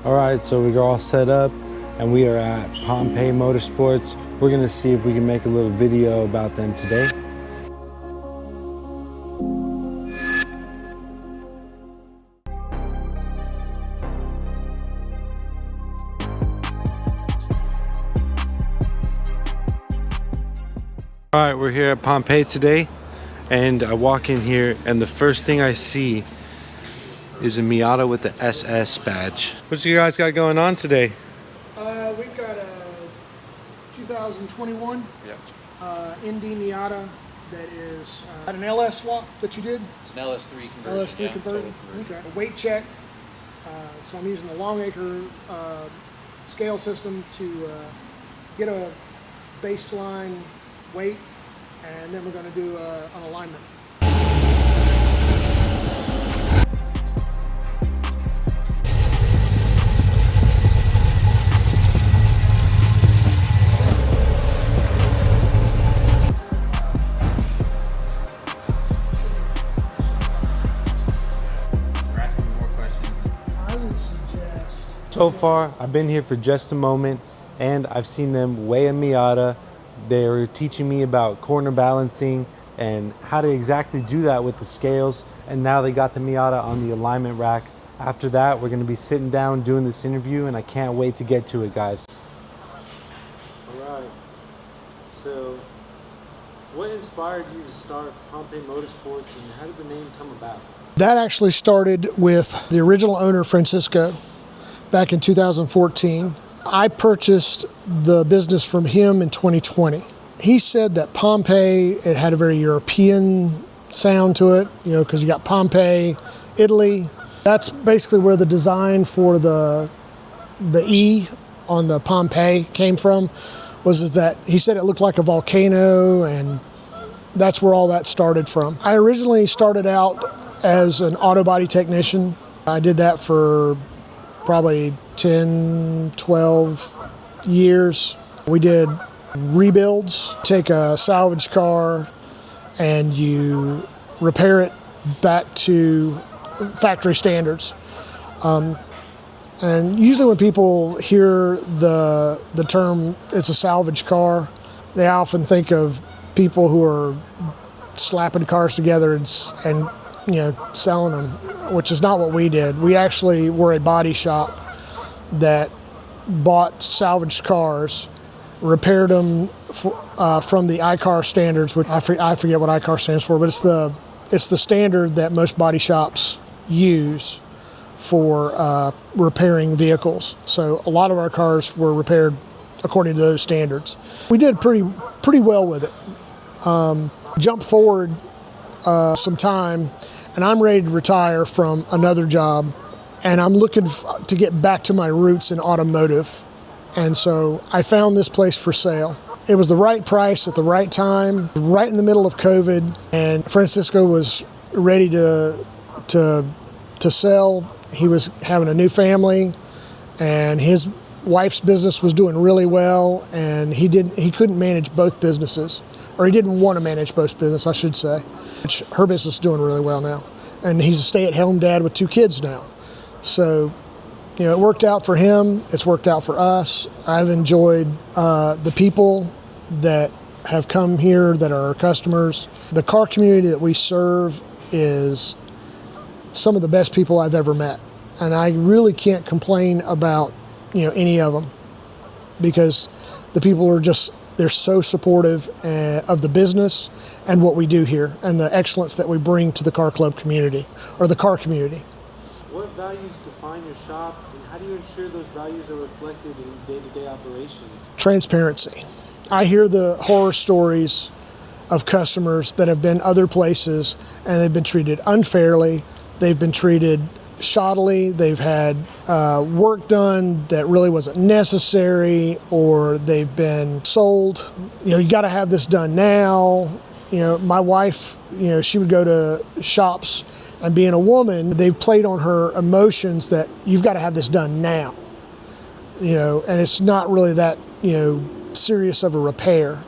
All right, so we're all set up and we are at Pompeii Motorsports. We're gonna see if we can make a little video about them today. All right, we're here at Pompeii today, and I walk in here and the first thing I see is a Miata with the SS badge. What you guys got going on today? We've got a 2021 Indy Miata that is an LS swap that you did? It's an LS3 conversion. LS3 conversion. Okay. A weight check. So I'm using the long acre scale system to get a baseline weight, and then we're going to do an alignment. So far, I've been here for just a moment, and I've seen them weigh a Miata. They were teaching me about corner balancing and how to exactly do that with the scales, and now they got the Miata on the alignment rack. After that, we're going to be sitting down doing this interview, and I can't wait to get to it, guys. All right, so what inspired you to start Pompeii Motorsports, and how did the name come about? That actually started with the original owner, Francisco, back in 2014. I purchased the business from him in 2020. He said that Pompeii, it had a very European sound to it, you know, because you got Pompeii, Italy. That's basically where the design for the E on the Pompeii came from, was that he said it looked like a volcano, and that's where all that started from. I originally started out as an auto body technician. I did that for probably 10, 12 years. We did rebuilds, take a salvage car and you repair it back to factory standards. And usually when people hear the term, it's a salvage car, they often think of people who are slapping cars together and you know, selling them, which is not what we did. We actually were a body shop that bought salvaged cars, repaired them from the ICAR standards, which I forget what ICAR stands for, but it's the standard that most body shops use for repairing vehicles. So a lot of our cars were repaired according to those standards. We did pretty well with it. Jump forward some time, and I'm ready to retire from another job, and I'm looking to get back to my roots in automotive. And so I found this place for sale. It was the right price at the right time, right in the middle of COVID, and Francisco was ready to sell. He was having a new family, and his wife's business was doing really well, and he couldn't manage both businesses, or he didn't want to manage both businesses, I should say. Her business is doing really well now, and he's a stay-at-home dad with 2 kids now. So, you know, it worked out for him, it's worked out for us. I've enjoyed the people that have come here that are our customers. The car community that we serve is some of the best people I've ever met. And I really can't complain about, you know, any of them, because the people are just, they're so supportive of the business and what we do here and the excellence that we bring to the car club community, or the car community. What values define your shop, and how do you ensure those values are reflected in day-to-day operations? Transparency. I hear the horror stories of customers that have been other places and they've been treated unfairly, they've been treated shoddily, they've had work done that really wasn't necessary, or they've been sold, you know, you got to have this done now. You know, my wife, you know, she would go to shops, and being a woman, they've played on her emotions that you've got to have this done now, you know, and it's not really that, you know, serious of a repair.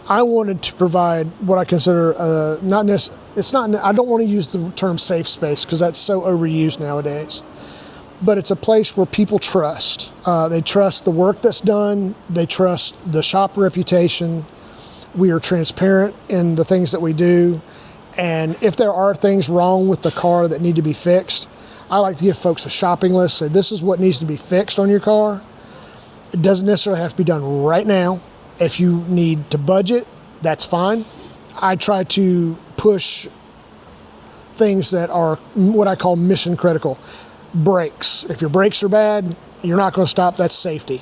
I wanted to provide what I consider I don't want to use the term safe space because that's so overused nowadays, but it's a place where people trust. They trust the work that's done. They trust the shop reputation. We are transparent in the things that we do. And if there are things wrong with the car that need to be fixed, I like to give folks a shopping list. Say, this is what needs to be fixed on your car. It doesn't necessarily have to be done right now. If you need to budget, that's fine. I try to push things that are what I call mission critical. Brakes. If your brakes are bad, you're not going to stop. That's safety.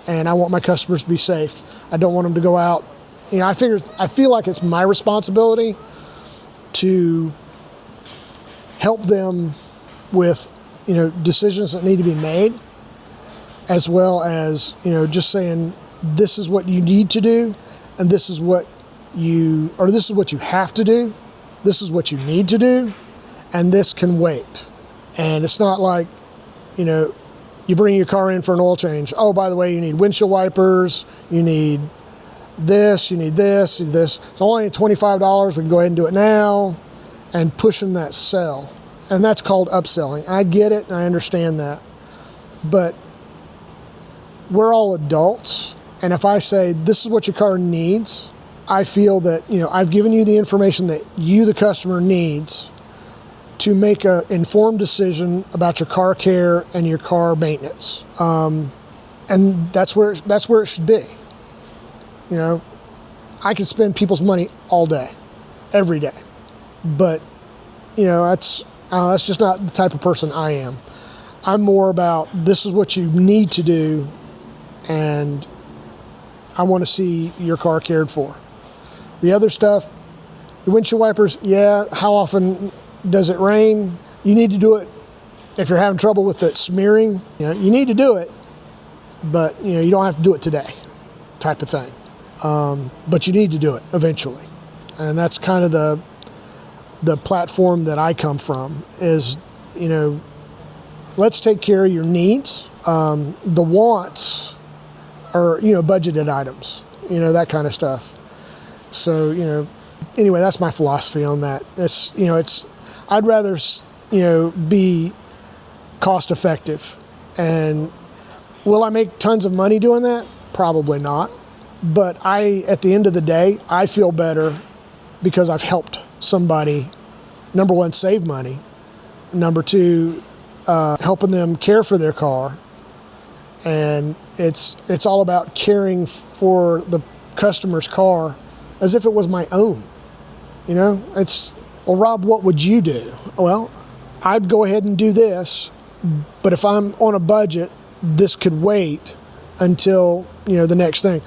And I want my customers to be safe. I don't want them to go out. I feel like it's my responsibility to help them with, decisions that need to be made, as well as, just saying, this is what you need to do, and this is what you have to do, this is what you need to do, and this can wait. And it's not like, you bring your car in for an oil change. Oh, by the way, you need windshield wipers, you need this, you need this, you need this. It's only $25, we can go ahead and do it now, and pushing that sell. And that's called upselling. I get it, and I understand that. But we're all adults, and if I say, this is what your car needs, I feel that, I've given you the information that you, the customer, needs to make an informed decision about your car care and your car maintenance. And that's where it should be. I can spend people's money all day, every day. But, that's just not the type of person I am. I'm more about, this is what you need to do, and I want to see your car cared for. The other stuff, the windshield wipers, yeah, how often does it rain? You need to do it. If you're having trouble with it smearing, you need to do it, but you don't have to do it today, type of thing. But you need to do it eventually. And that's kind of the platform that I come from is, let's take care of your needs. The wants are, budgeted items, that kind of stuff. So, anyway, that's my philosophy on that. I'd rather, be cost effective. And will I make tons of money doing that? Probably not. But at the end of the day, I feel better because I've helped somebody, number one, save money. Number two, helping them care for their car. And it's all about caring for the customer's car as if it was my own. Well, Rob, what would you do? Well, I'd go ahead and do this, but if I'm on a budget, this could wait until, the next thing.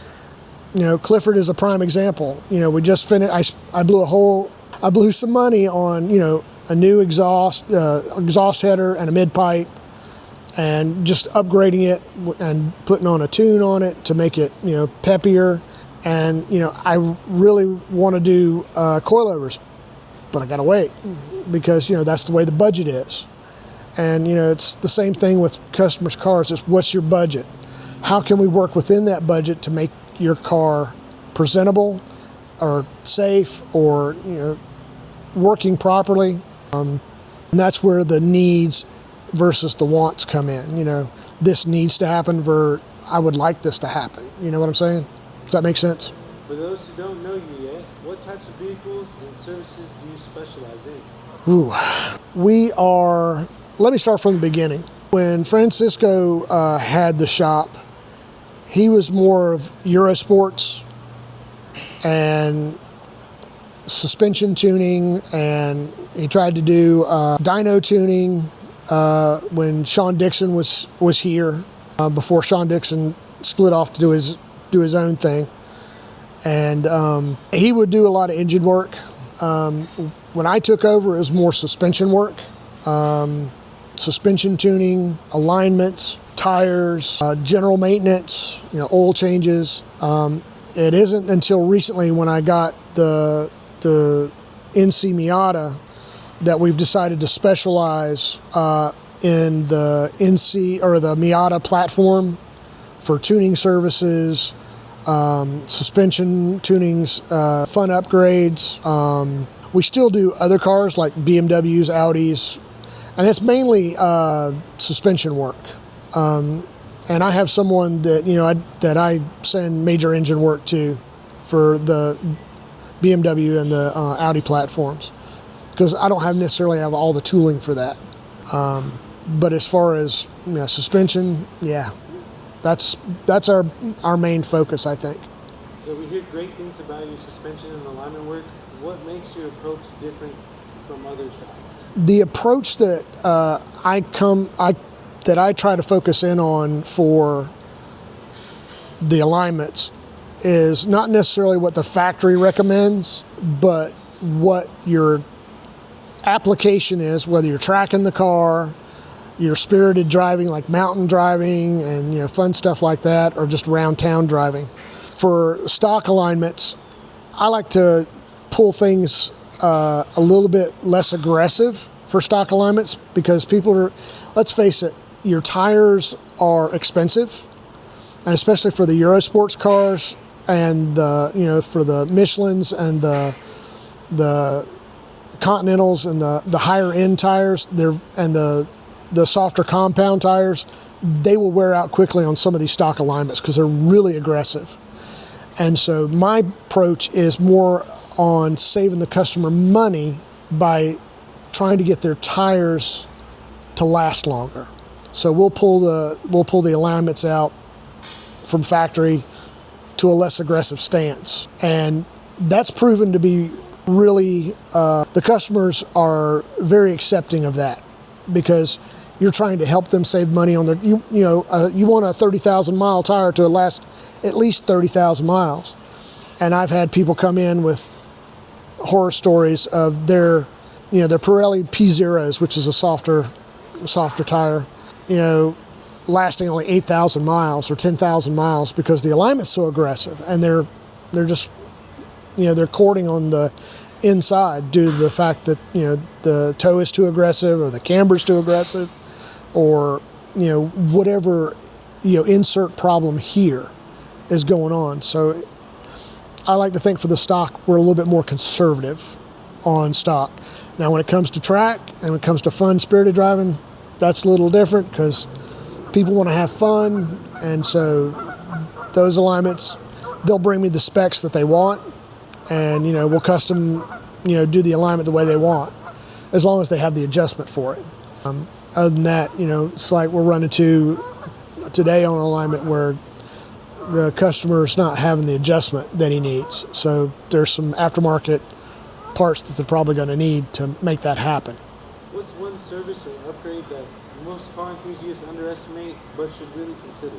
Clifford is a prime example. We just finished, I blew some money on, a new exhaust header and a mid-pipe, and just upgrading it and putting on a tune on it to make it, peppier. And, I really want to do coilovers, but I got to wait because, that's the way the budget is. And, it's the same thing with customers' cars. It's what's your budget? How can we work within that budget to make your car presentable or safe or, working properly? And that's where the needs versus the wants come in. This needs to happen I would like this to happen. You know what I'm saying? Does that make sense? For those who don't know you yet, what types of vehicles and services do you specialize in? Let me start from the beginning. When Francisco had the shop, he was more of Eurosports and suspension tuning, and he tried to do dyno tuning when Sean Dixon was here, before Sean Dixon split off to do his own thing. And he would do a lot of engine work. When I took over, it was more suspension work, suspension tuning, alignments, tires, general maintenance, oil changes. It isn't until recently when I got the NC Miata that we've decided to specialize in the NC or the Miata platform for tuning services, suspension tunings, fun upgrades. We still do other cars like BMWs, Audis, and it's mainly suspension work. And I have someone that, that I send major engine work to for the BMW and the Audi platforms, because I don't necessarily have all the tooling for that. But as far as suspension, yeah, that's our main focus, I think. Yeah, we hear great things about your suspension and alignment work. What makes your approach different from other shops? The approach that I try to focus in on for the alignments is not necessarily what the factory recommends, but what your application is, whether you're tracking the car, you're spirited driving like mountain driving and fun stuff like that, or just around town driving. For stock alignments, I like to pull things a little bit less aggressive for stock alignments, because let's face it, your tires are expensive, and especially for the Eurosports cars and for the Michelins and the Continentals and the higher end tires, and the softer compound tires, they will wear out quickly on some of these stock alignments because they're really aggressive. And so my approach is more on saving the customer money by trying to get their tires to last longer. So we'll pull the alignments out from factory to a less aggressive stance, and that's proven to be really the customers are very accepting of that, because you're trying to help them save money on their you want a 30,000 mile tire to last at least 30,000 miles, and I've had people come in with horror stories of their Pirelli P0s, which is a softer tire, lasting only 8,000 miles or 10,000 miles because the alignment's so aggressive, and they're just they're cording on the inside due to the fact that the toe is too aggressive, or the camber's too aggressive, or whatever insert problem here is going on. So I like to think for the stock we're a little bit more conservative on stock. Now when it comes to track and when it comes to fun spirited driving, that's a little different, because people want to have fun, and so those alignments, they'll bring me the specs that they want, and we'll custom do the alignment the way they want, as long as they have the adjustment for it. Other than that, it's like we're running today on an alignment where the customer's not having the adjustment that he needs, so there's some aftermarket parts that they're probably going to need to make that happen. What's one service or upgrade that most car enthusiasts underestimate but should really consider?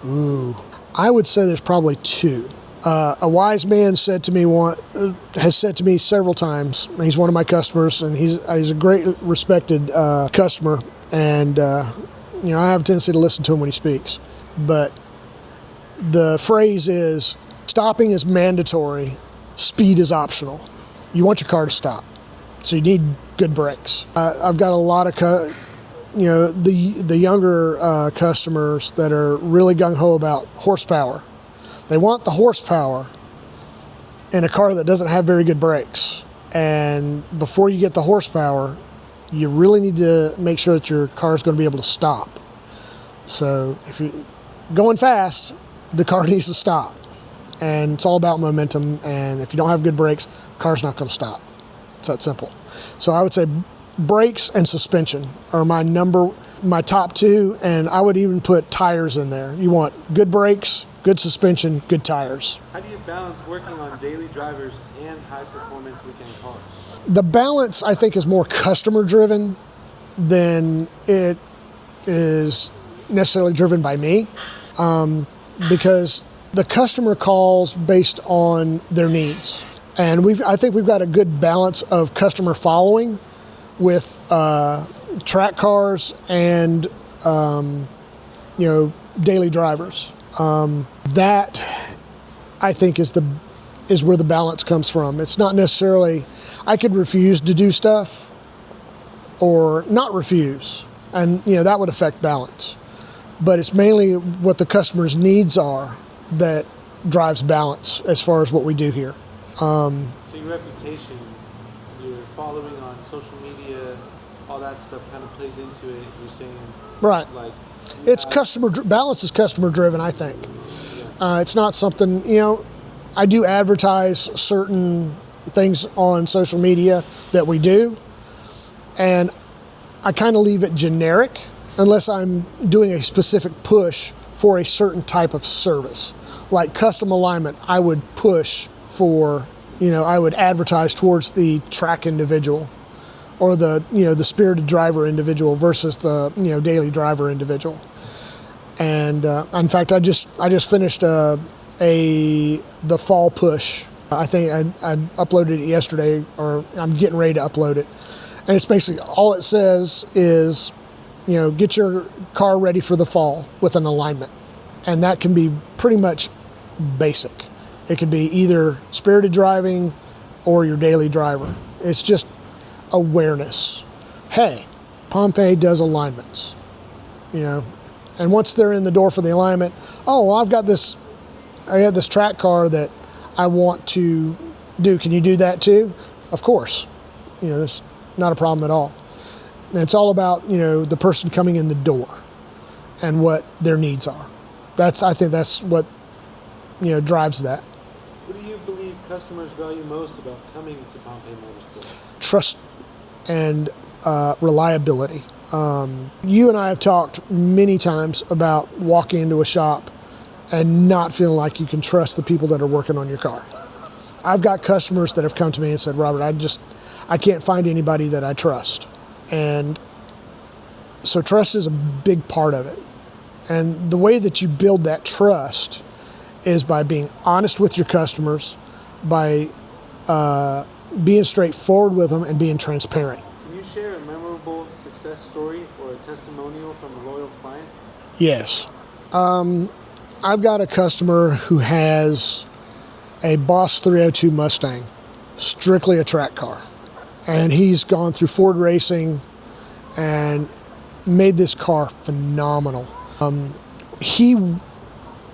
Ooh, I would say there's probably two. A wise man has said to me several times. He's one of my customers, and he's a great respected customer, and I have a tendency to listen to him when he speaks. But the phrase is, stopping is mandatory, speed is optional. You want your car to stop, so you need good brakes. I've got a lot of the younger customers that are really gung-ho about horsepower. They want the horsepower in a car that doesn't have very good brakes. And before you get the horsepower, you really need to make sure that your car is going to be able to stop. So if you're going fast, the car needs to stop. And it's all about momentum, and if you don't have good brakes, the car's not going to stop. It's that simple. So I would say brakes and suspension are my top two, and I would even put tires in there. You want good brakes, good suspension, good tires. How do you balance working on daily drivers and high-performance weekend cars? The balance, I think, is more customer-driven than it is necessarily driven by me, because the customer calls based on their needs. And I think we've got a good balance of customer following with track cars and daily drivers. That, I think, is where the balance comes from. It's not necessarily, I could refuse to do stuff or not refuse, and that would affect balance. But it's mainly what the customer's needs are that drives balance as far as what we do here. So your reputation, your following on social media, all that stuff kind of plays into it. You're saying, Right. like, It's balance is customer driven, I think. It's not something, I do advertise certain things on social media that we do, and I kind of leave it generic unless I'm doing a specific push for a certain type of service. Like custom alignment, I would push for, I would advertise towards the track individual or the spirited driver individual versus the, daily driver individual. And in fact, I just finished the fall push. I think I uploaded it yesterday, or I'm getting ready to upload it. And it's basically, all it says is, get your car ready for the fall with an alignment. And that can be pretty much basic. It could be either spirited driving or your daily driver. It's just awareness. Hey, Pompeii does alignments, And once they're in the door for the alignment, oh, well, I got this track car that I want to do. Can you do that too? Of course. That's not a problem at all. And it's all about, the person coming in the door and what their needs are. I think that's what, drives that. What do you believe customers value most about coming to Pompeii Motorsports? Trust and reliability. You and I have talked many times about walking into a shop and not feeling like you can trust the people that are working on your car. I've got customers that have come to me and said, Robert, I can't find anybody that I trust. And so trust is a big part of it. And the way that you build that trust is by being honest with your customers, by being straightforward with them and being transparent. Can you share a memorable success story or a testimonial from a loyal client? Yes. I've got a customer who has a Boss 302 Mustang, strictly a track car. And he's gone through Ford Racing and made this car phenomenal. He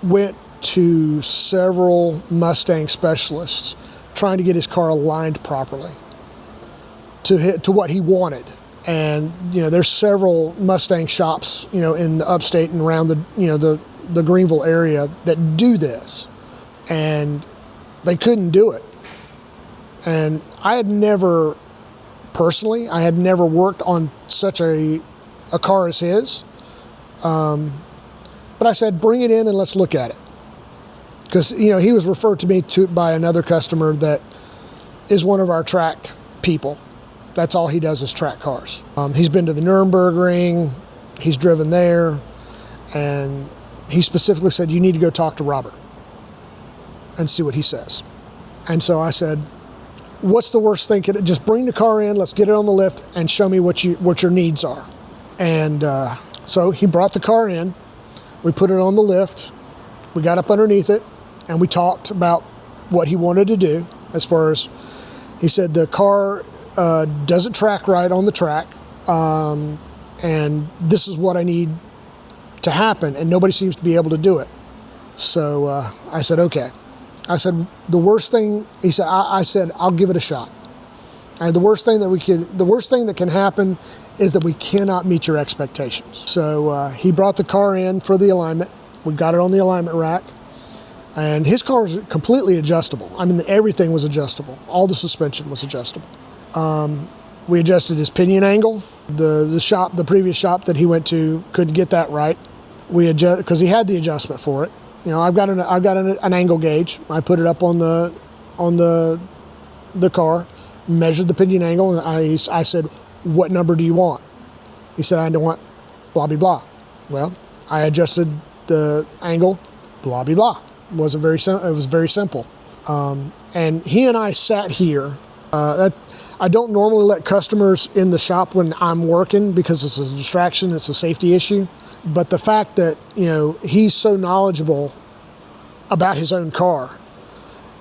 went to several Mustang specialists trying to get his car aligned properly to what he wanted. And there's several Mustang shops in the upstate and around the Greenville area that do this, and they couldn't do it. And I had never worked on such a car as his, but I said, bring it in and let's look at it. Because he was referred to me by another customer that is one of our track people. That's all he does is track cars. He's been to the Nürburgring, he's driven there, and he specifically said, you need to go talk to Robert and see what he says. And so I said, what's the worst thing? Just bring the car in, let's get it on the lift and show me what your needs are. And so he brought the car in, we put it on the lift, we got up underneath it, and we talked about what he wanted to do. As far as, he said the car doesn't track right on the track, and this is what I need to happen, and nobody seems to be able to do it. So I said, okay. I said, the worst thing, he said, I said, I'll give it a shot. And the worst thing that can happen is that we cannot meet your expectations. So he brought the car in for the alignment. We got it on the alignment rack. And his car was completely adjustable. I mean, everything was adjustable. All the suspension was adjustable. We adjusted his pinion angle. The previous shop that he went to couldn't get that right. We adjust, because he had the adjustment for it. I've got an angle gauge. I put it up on the car, measured the pinion angle, and I said, what number do you want? He said, I don't want blah, blah, blah. Well, I adjusted the angle, blah, blah, blah. It was very simple. And he and I sat here. I don't normally let customers in the shop when I'm working because it's a distraction, it's a safety issue. But the fact that, he's so knowledgeable about his own car,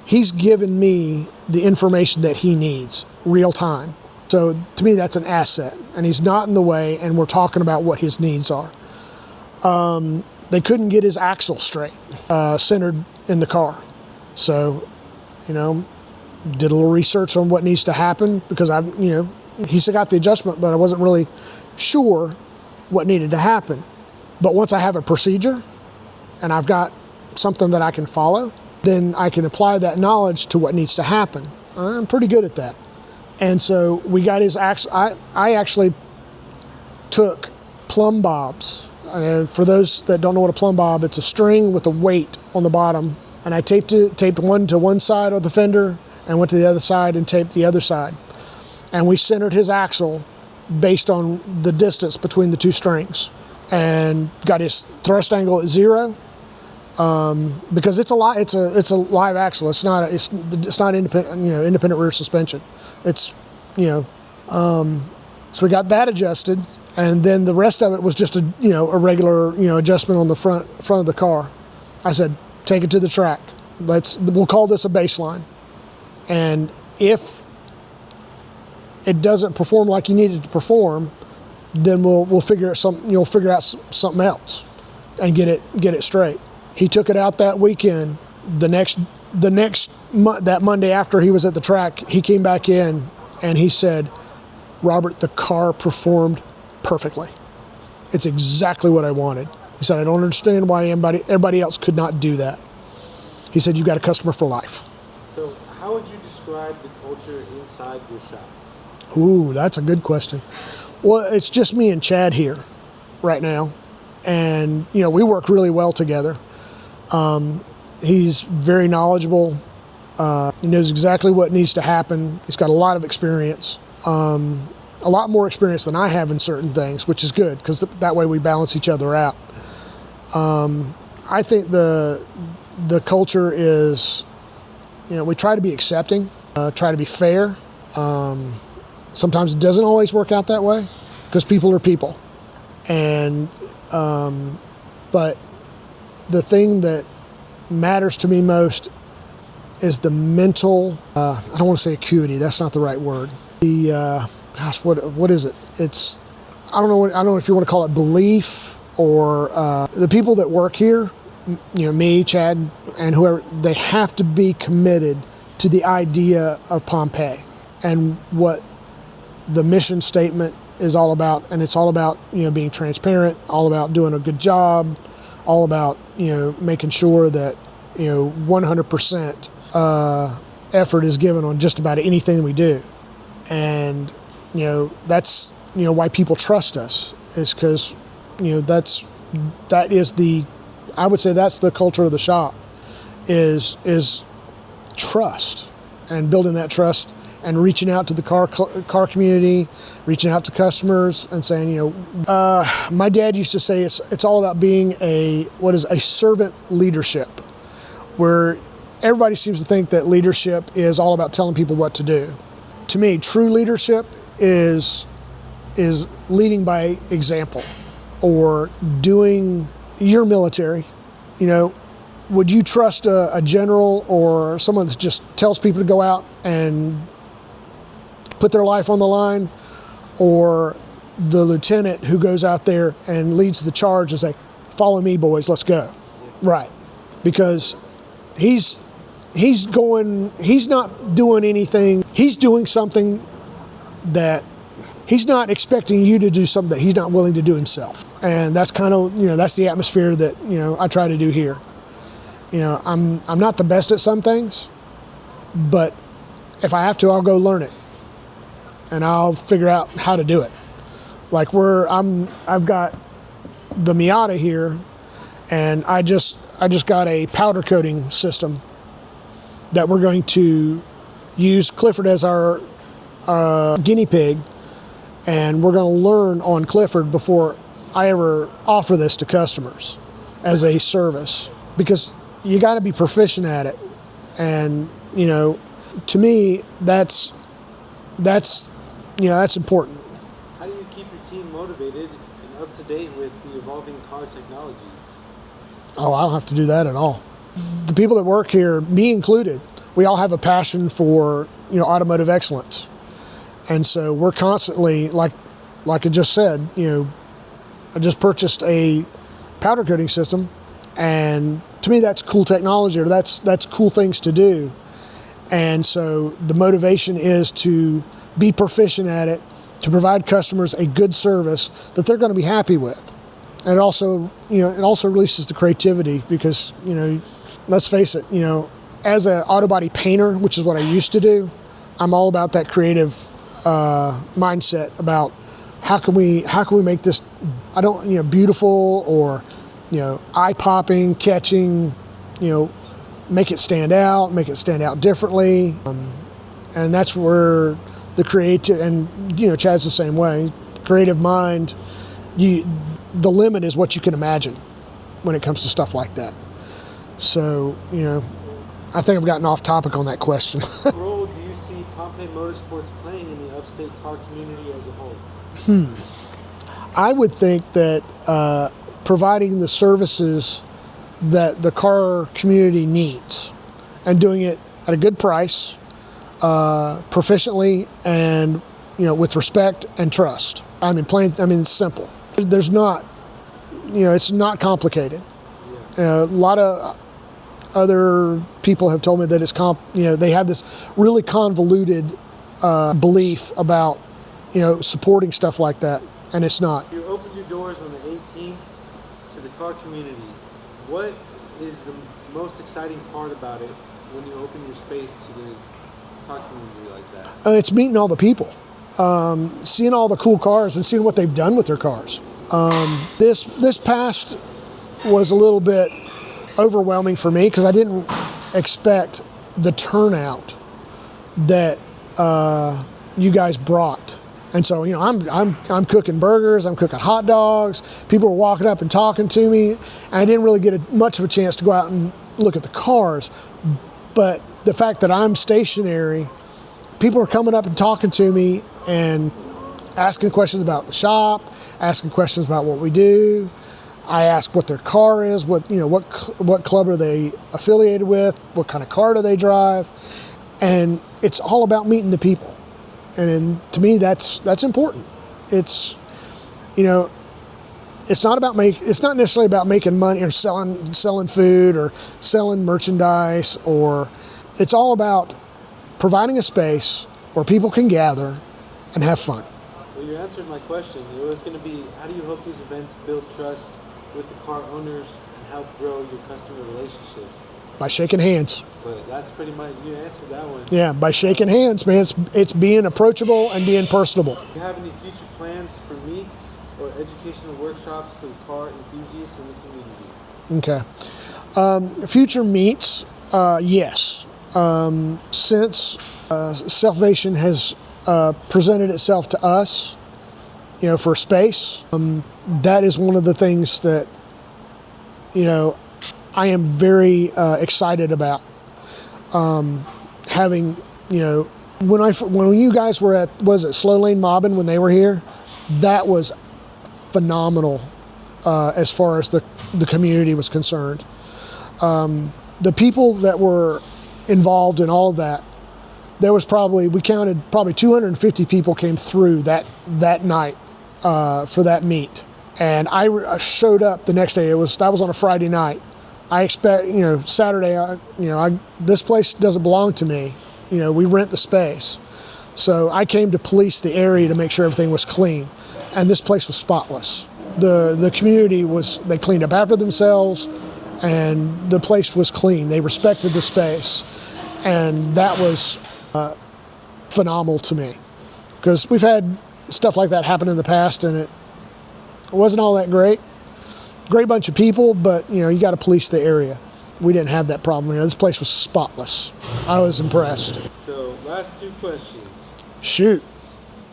he's given me the information that he needs real time. So to me, that's an asset, and he's not in the way, and we're talking about what his needs are. They couldn't get his axle straight, centered in the car. So, did a little research on what needs to happen, because He said, got the adjustment, but I wasn't really sure what needed to happen. But once I have a procedure and I've got something that I can follow, then I can apply that knowledge to what needs to happen. I'm pretty good at that. And so we got his axle. I actually took plumb bobs. And for those that don't know what a plumb bob, it's a string with a weight on the bottom. And I taped one to one side of the fender and went to the other side and taped the other side. And we centered his axle based on the distance between the two strings, and got his thrust angle at 0. Because it's a live axle. It's not independent rear suspension. It's so we got that adjusted, and then the rest of it was just a regular adjustment on the front of the car. I said, take it to the track. We'll call this a baseline, and if it doesn't perform like you need it to perform, then we'll figure out something else and get it straight. He took it out that weekend. That Monday after he was at the track, he came back in and he said, Robert, the car performed perfectly. It's exactly what I wanted. He said, I don't understand why everybody else could not do that. He said, you got a customer for life. So how would you describe the culture inside your shop? Ooh, that's a good question. Well, it's just me and Chad here right now. And, we work really well together. He's very knowledgeable. He knows exactly what needs to happen. He's got a lot of experience, a lot more experience than I have in certain things, which is good because that way we balance each other out. I think the culture is, we try to be accepting, try to be fair. Sometimes it doesn't always work out that way because people are people. And, but the thing that matters to me most is the mental, I don't want to say acuity, that's not the right word. What is it? It's, I don't know if you want to call it belief or the people that work here, me, Chad, and whoever, they have to be committed to the idea of Pompeii and what the mission statement is all about. And it's all about, being transparent, all about doing a good job, all about, making sure that, 100% effort is given on just about anything we do. And, that's, why people trust us is because, I would say that's the culture of the shop is trust and building that trust and reaching out to the car community, reaching out to customers and saying, my dad used to say it's all about being a servant leadership, where everybody seems to think that leadership is all about telling people what to do. To me, true leadership is leading by example or doing your military. Would you trust a general or someone that just tells people to go out and put their life on the line, or the lieutenant who goes out there and leads the charge and say, follow me, boys, let's go? Right. Because he's not doing anything. He's doing something that he's not expecting you to do, something that he's not willing to do himself. And that's kind of, that's the atmosphere that, I try to do here. I'm not the best at some things, but if I have to, I'll go learn it and I'll figure out how to do it. Like I've got the Miata here, and I just got a powder coating system that we're going to use Clifford as our guinea pig, and we're going to learn on Clifford before I ever offer this to customers as a service, because you got to be proficient at it. And to me, that's important. How do you keep your team motivated and up to date with the evolving car technologies? Oh, I don't have to do that at all. The people that work here, me included, we all have a passion for automotive excellence, and so we're constantly, like I just said, I just purchased a powder coating system, and to me that's cool technology, or that's cool things to do. And so the motivation is to be proficient at it, to provide customers a good service that they're going to be happy with. And it also, it also releases the creativity because, let's face it, as an auto body painter, which is what I used to do, I'm all about that creative mindset about how can we make this, beautiful or, eye-popping, catching, make it stand out differently. And that's where the creative, and, Chad's the same way, creative mind, the limit is what you can imagine when it comes to stuff like that. So, I think I've gotten off topic on that question. What role do you see Pompeii Motorsports playing in the upstate car community as a whole? I would think that providing the services that the car community needs and doing it at a good price, proficiently, and with respect and trust. It's simple. There's not, it's not complicated. A lot of other people have told me that it's they have this really convoluted belief about supporting stuff like that, and it's not. You opened your doors on the 18th to the car community. What is the most exciting part about it when you open your space to the car community like that? It's meeting all the people, seeing all the cool cars and seeing what they've done with their cars. This past was a little bit overwhelming for me because I didn't expect the turnout that you guys brought. And so, I'm cooking burgers, I'm cooking hot dogs. People were walking up and talking to me, and I didn't really get much of a chance to go out and look at the cars. But the fact that I'm stationary, people are coming up and talking to me and asking questions about the shop, asking questions about what we do. I ask what their car is, what club are they affiliated with, what kind of car do they drive, and it's all about meeting the people. And to me, that's important. It's it's not necessarily about making money or selling food or selling merchandise, or it's all about providing a space where people can gather and have fun. Well, you answered my question. It was going to be, how do you hope these events build trust with the car owners and help grow your customer relationships? By shaking hands. But that's pretty much, you answered that one. Yeah, by shaking hands, man. It's being approachable and being personable. Do you have any future plans for meets or educational workshops for the car enthusiasts in the community? Okay. Future meets, yes. Since Selfvation has presented itself to us, for space, that is one of the things that, I am very excited about. Having, when you guys were at, was it Slow Lane Mobbing when they were here? That was phenomenal as far as the community was concerned. The people that were involved in all of that, we counted probably 250 people came through that night for that meet. And I showed up the next day. That was on a Friday night. I expect, Saturday, this place doesn't belong to me. We rent the space. So I came to police the area to make sure everything was clean. And this place was spotless. The community they cleaned up after themselves, and the place was clean. They respected the space. And that was phenomenal to me. Because we've had stuff like that happen in the past, and it wasn't all that great. Great bunch of people, but you got to police the area. We didn't have that problem here. This place was spotless. I was impressed. So, last two questions. Shoot.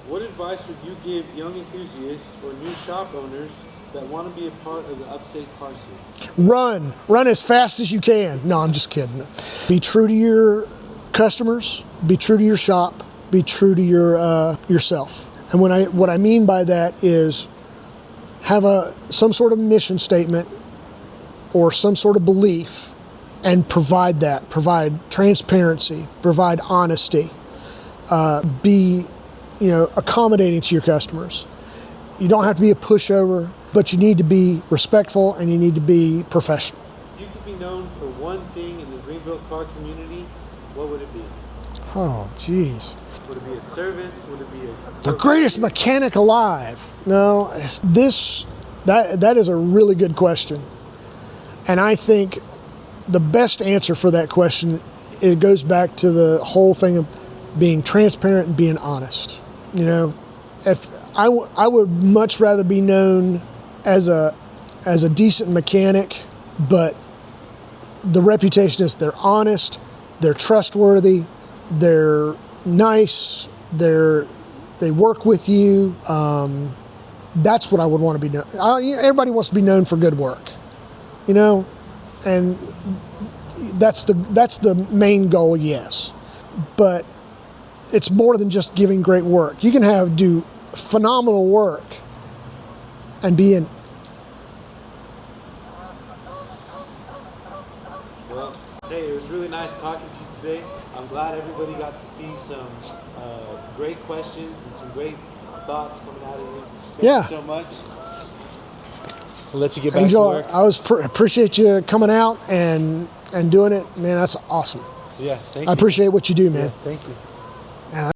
What advice would you give young enthusiasts or new shop owners that want to be a part of the upstate car scene? Run as fast as you can. No, I'm just kidding. Be true to your customers. Be true to your shop. Be true to yourself. And what I mean by that is, have some sort of mission statement or some sort of belief, and provide transparency, provide honesty, be accommodating to your customers. You don't have to be a pushover, but you need to be respectful and you need to be professional. If you could be known for one thing in the Greenville car community, what would it be? Oh, geez. Would it be a service? Would it be The greatest mechanic alive? No, that is a really good question. And I think the best answer for that question, it goes back to the whole thing of being transparent and being honest. You know, if I would much rather be known as a decent mechanic, but the reputation is they're honest, they're trustworthy, they're nice, they work with you. That's what I would want to be known. Everybody wants to be known for good work, you know, and that's the main goal, yes. But it's more than just giving great work. You can do phenomenal work and be in. Well, hey, it was really nice talking to you today. I'm glad everybody got to see some great questions and some great thoughts coming out of you. Thank you so much. I'll let you get back Angel, to work. I appreciate you coming out and doing it. Man, that's awesome. Yeah, thank you. I appreciate what you do, man. Yeah, thank you.